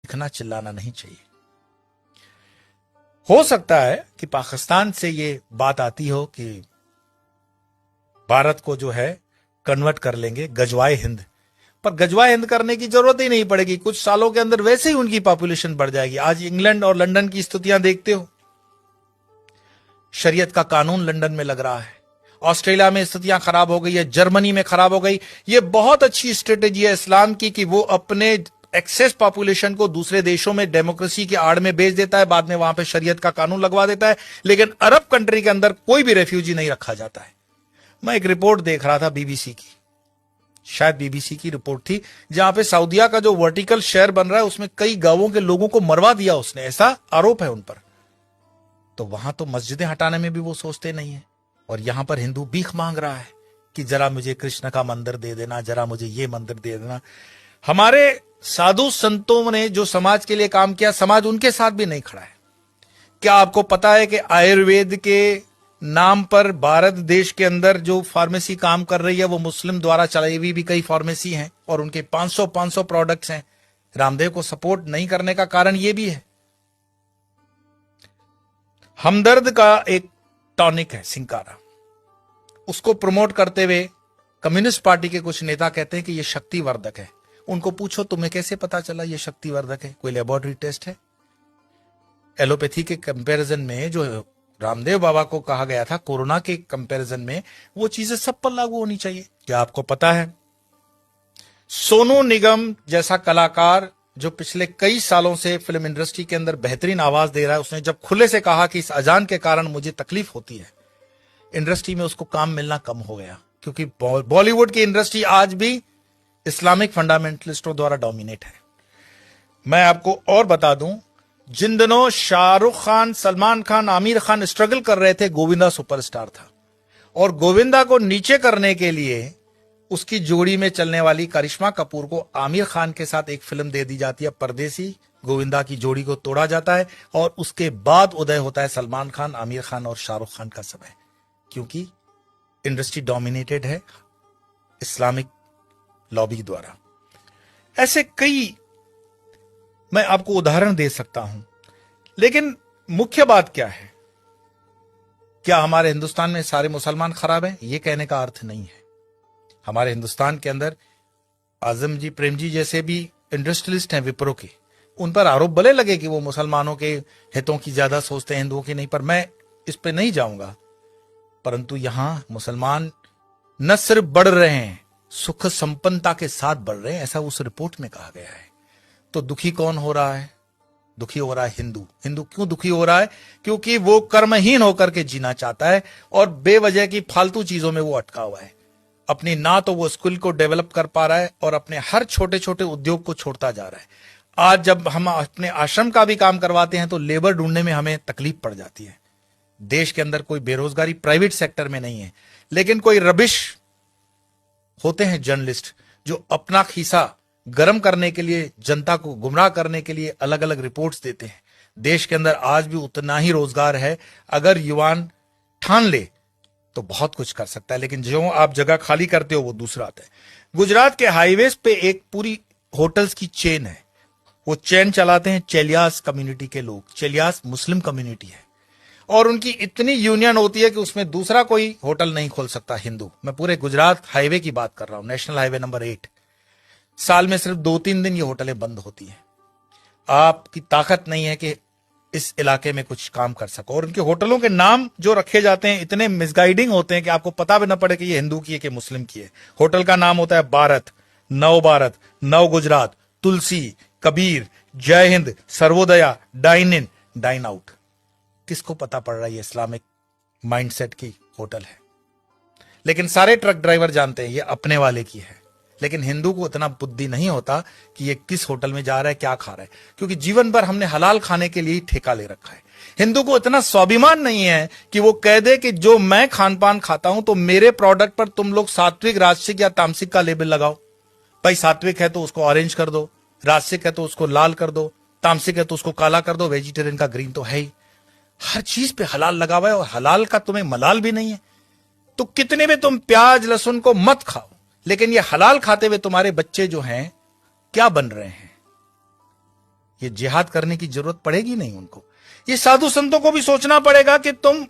दिखना चिल्लाना नहीं चाहिए। हो सकता है कि पाकिस्तान से ये बात आती हो कि भारत को जो है कन्वर्ट कर लेंगे गजवाए हिंद, पर गजवाए हिंद करने की जरूरत ही नहीं पड़ेगी। कुछ सालों के अंदर वैसे ही उनकी पॉपुलेशन बढ़ जाएगी। आज इंग्लैंड और लंदन की स्थितियां देखते हो, शरीयत का कानून लंदन में लग रहा है, ऑस्ट्रेलिया में स्थितियां खराब हो गई है, जर्मनी में खराब हो गई। ये बहुत अच्छी स्ट्रेटेजी है इस्लाम की कि वो अपने एक्सेस पॉपुलेशन को दूसरे देशों में डेमोक्रेसी की आड़ में भेज देता है, बाद में वहां पे शरीयत का कानून लगवा देता है, लेकिन अरब कंट्री के अंदर कोई भी रेफ्यूजी नहीं रखा जाता है। मैं एक रिपोर्ट देख रहा था बीबीसी की, शायद बीबीसी की रिपोर्ट थी, जहां पे सऊदिया का जो वर्टिकल शहर बन रहा है उसमें कई गांवों के लोगों को मरवा दिया उसने, ऐसा आरोप है उन पर। तो वहां तो मस्जिदें हटाने में भी वो सोचते नहीं है, और यहां पर हिंदू भीख मांग रहा है कि जरा मुझे कृष्ण का मंदिर दे देना, जरा मुझे ये मंदिर दे देना। हमारे साधु संतों ने जो समाज के लिए काम किया, समाज उनके साथ भी नहीं खड़ा है। क्या आपको पता है कि आयुर्वेद के नाम पर भारत देश के अंदर जो फार्मेसी काम कर रही है वो मुस्लिम द्वारा चलाई हुई भी कई फार्मेसी हैं, और उनके 500 प्रोडक्ट्स हैं। रामदेव को सपोर्ट नहीं करने का कारण ये भी है। हमदर्द का एक टॉनिक है सिंकारा, उसको प्रमोट करते हुए कम्युनिस्ट पार्टी के कुछ नेता कहते हैं कि यह शक्तिवर्धक है। उनको पूछो तुम्हें कैसे पता चला यह शक्तिवर्धक है, कोई लेबोरेटरी टेस्ट है? एलोपैथी के कंपैरिजन में जो रामदेव बाबा को कहा गया था कोरोना के कंपैरिजन में, वो चीजें सब पर लागू होनी चाहिए। क्या आपको पता है सोनू निगम जैसा कलाकार जो पिछले कई सालों से फिल्म इंडस्ट्री के अंदर बेहतरीन आवाज दे रहा है, उसने जब खुले से कहा कि इस अजान के कारण मुझे तकलीफ होती है, इंडस्ट्री में उसको काम मिलना कम हो गया, क्योंकि बॉलीवुड की इंडस्ट्री आज भी इस्लामिक फंडामेंटलिस्टों द्वारा डोमिनेट है। मैं आपको और बता दूं, जिन दिनों शाहरुख खान, सलमान खान, आमिर खान स्ट्रगल कर रहे थे, गोविंदा सुपरस्टार था, और गोविंदा को नीचे करने के लिए उसकी जोड़ी में चलने वाली करिश्मा कपूर को आमिर खान के साथ एक फिल्म दे दी जाती है परदेसी। गोविंदा की जोड़ी को तोड़ा जाता है और उसके बाद उदय होता है सलमान खान, आमिर खान और शाहरुख खान का समय, क्योंकि इंडस्ट्री डोमिनेटेड है इस्लामिक लॉबी द्वारा। ऐसे कई मैं आपको उदाहरण दे सकता हूं, लेकिन मुख्य बात क्या है? क्या हमारे हिंदुस्तान में सारे मुसलमान खराब हैं? यह कहने का अर्थ नहीं है। हमारे हिंदुस्तान के अंदर आजम जी, प्रेम जी जैसे भी इंडस्ट्रियलिस्ट हैं विप्रो के, उन पर आरोप भले लगे कि वो मुसलमानों के हितों की ज्यादा सोचते हैं, हिंदुओं की नहीं, पर मैं इस पे नहीं जाऊंगा। परंतु यहां मुसलमान न सिर्फ बढ़ रहे हैं, सुख संपन्नता के साथ बढ़ रहे हैं, ऐसा उस रिपोर्ट में कहा गया है। तो दुखी कौन हो रहा है? दुखी हो रहा है हिंदू। हिंदू क्यों दुखी हो रहा है? क्योंकि वो कर्महीन होकर के जीना चाहता है और बेवजह की फालतू चीजों में वो अटका हुआ है। अपनी ना तो वो स्किल को डेवलप कर पा रहा है और अपने हर छोटे छोटे उद्योग को छोड़ता जा रहा है। आज जब हम अपने आश्रम का भी काम करवाते हैं तो लेबर ढूंढने में हमें तकलीफ पड़ जाती है। देश के अंदर कोई बेरोजगारी प्राइवेट सेक्टर में नहीं है, लेकिन कोई रबिश होते हैं जर्नलिस्ट जो अपना खीसा गर्म करने के लिए, जनता को गुमराह करने के लिए अलग अलग रिपोर्ट्स देते हैं। देश के अंदर आज भी उतना ही रोजगार है, अगर युवान ठान ले तो बहुत कुछ कर सकता है, लेकिन जो आप जगह खाली करते हो वो दूसरा आता है। गुजरात के हाईवेज पे एक पूरी होटल्स की चेन है, वो चेन चलाते हैं चेलियास कम्युनिटी के लोग। चेलियास मुस्लिम कम्युनिटी है और उनकी इतनी यूनियन होती है कि उसमें दूसरा कोई होटल नहीं खोल सकता हिंदू। मैं पूरे गुजरात हाईवे की बात कर रहा हूं, नेशनल हाईवे नंबर 8। साल में सिर्फ 2-3 दिन ये होटलें बंद होती हैं। आपकी ताकत नहीं है कि इस इलाके में कुछ काम कर सको, और उनके होटलों के नाम जो रखे जाते हैं इतने मिसगाइडिंग होते हैं कि आपको पता भी ना पड़े कि ये हिंदू की है कि मुस्लिम की है। होटल का नाम होता है भारत, नव Gujarat, Tulsi, Kabir, Jai Hind, Sarvodaya, dine in, dine out. किसको पता पड़ रहा है ये इस्लामिक माइंडसेट की होटल है? लेकिन सारे ट्रक ड्राइवर जानते हैं ये अपने वाले की है, लेकिन हिंदू को इतना बुद्धि नहीं होता कि ये किस होटल में जा रहा है, क्या खा रहा है, क्योंकि जीवन भर हमने हलाल खाने के लिए ही ठेका ले रखा है। हिंदू को इतना स्वाभिमान नहीं है कि वो कह दे कि जो मैं खान पान खाता हूं तो मेरे प्रोडक्ट पर तुम लोग सात्विक, राजसिक या तामसिक का लेबल लगाओ। भाई सात्विक है तो उसको ऑरेंज कर दो, राजसिक है तो उसको लाल कर दो, तामसिक है तो उसको काला कर दो, वेजिटेरियन का ग्रीन तो है ही। हर चीज पे हलाल लगा हुआ है और हलाल का तुम्हें मलाल भी नहीं है। तो कितने भी तुम प्याज लहसुन को मत खाओ, लेकिन ये हलाल खाते हुए तुम्हारे बच्चे जो हैं क्या बन रहे हैं? ये जिहाद करने की जरूरत पड़ेगी नहीं उनको। ये साधु संतों को भी सोचना पड़ेगा कि तुम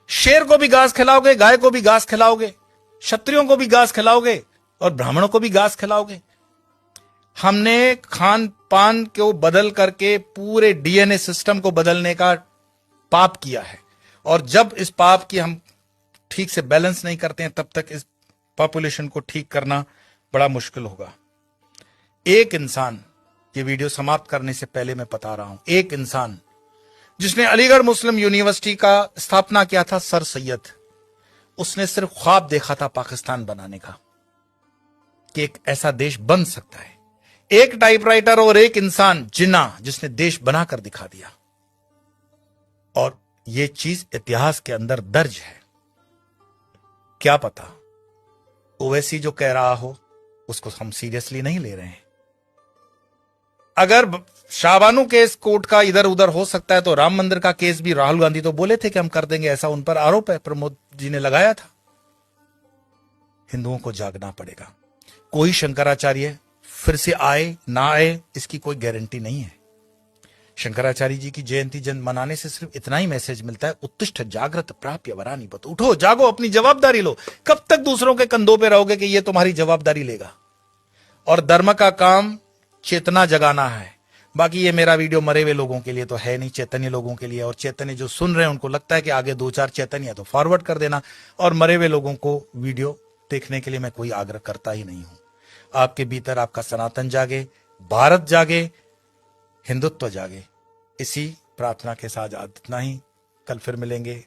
शेर को भी घास खिलाओगे, गाय को भी घास खिलाओगे, क्षत्रियों को भी घास खिलाओगे और ब्राह्मणों को भी घास खिलाओगे। हमने खान पान को बदल करके पूरे डीएनए सिस्टम को बदलने का पाप किया है, और जब इस पाप की हम ठीक से बैलेंस नहीं करते हैं तब तक इस पॉपुलेशन को ठीक करना बड़ा मुश्किल होगा। एक इंसान, ये वीडियो समाप्त करने से पहले मैं बता रहा हूं, एक इंसान जिसने अलीगढ़ मुस्लिम यूनिवर्सिटी का स्थापना किया था, सर सैयद, उसने सिर्फ ख्वाब देखा था पाकिस्तान बनाने का, कि एक ऐसा देश बन सकता है। एक टाइपराइटर और एक इंसान जिन्ना, जिसने देश बनाकर दिखा दिया, और यह चीज इतिहास के अंदर दर्ज है। क्या पता ओवैसी जो कह रहा हो उसको हम सीरियसली नहीं ले रहे हैं। अगर शाहबानू केस कोर्ट का इधर उधर हो सकता है तो राम मंदिर का केस भी राहुल गांधी तो बोले थे कि हम कर देंगे, ऐसा उन पर आरोप है, प्रमोद जी ने लगाया था। हिंदुओं को जागना पड़ेगा। कोई शंकराचार्य फिर से आए ना आए इसकी कोई गारंटी नहीं है। शंकराचार्य जी की जयंती मनाने से सिर्फ इतना ही मैसेज मिलता है, उत्तिष्ठ जागृत प्राप्य वरानी बत, उठो जागो, अपनी जवाबदारी लो। कब तक दूसरों के कंधों पे रहोगे कि ये तुम्हारी जवाबदारी लेगा? और धर्म का काम चेतना जगाना है। बाकी ये मेरा वीडियो मरे हुए लोगों के लिए तो है नहीं, चैतन्य लोगों के लिए। और चैतन्य जो सुन रहे हैं उनको लगता है कि आगे 2-4 चैतन्य है तो फॉरवर्ड कर देना, और मरे हुए लोगों को वीडियो देखने के लिए मैं कोई आग्रह करता ही नहीं हूं। आपके भीतर आपका सनातन जागे, भारत जागे, हिंदुत्व जागे। इसी प्रार्थना के साथ इतना ही, कल फिर मिलेंगे।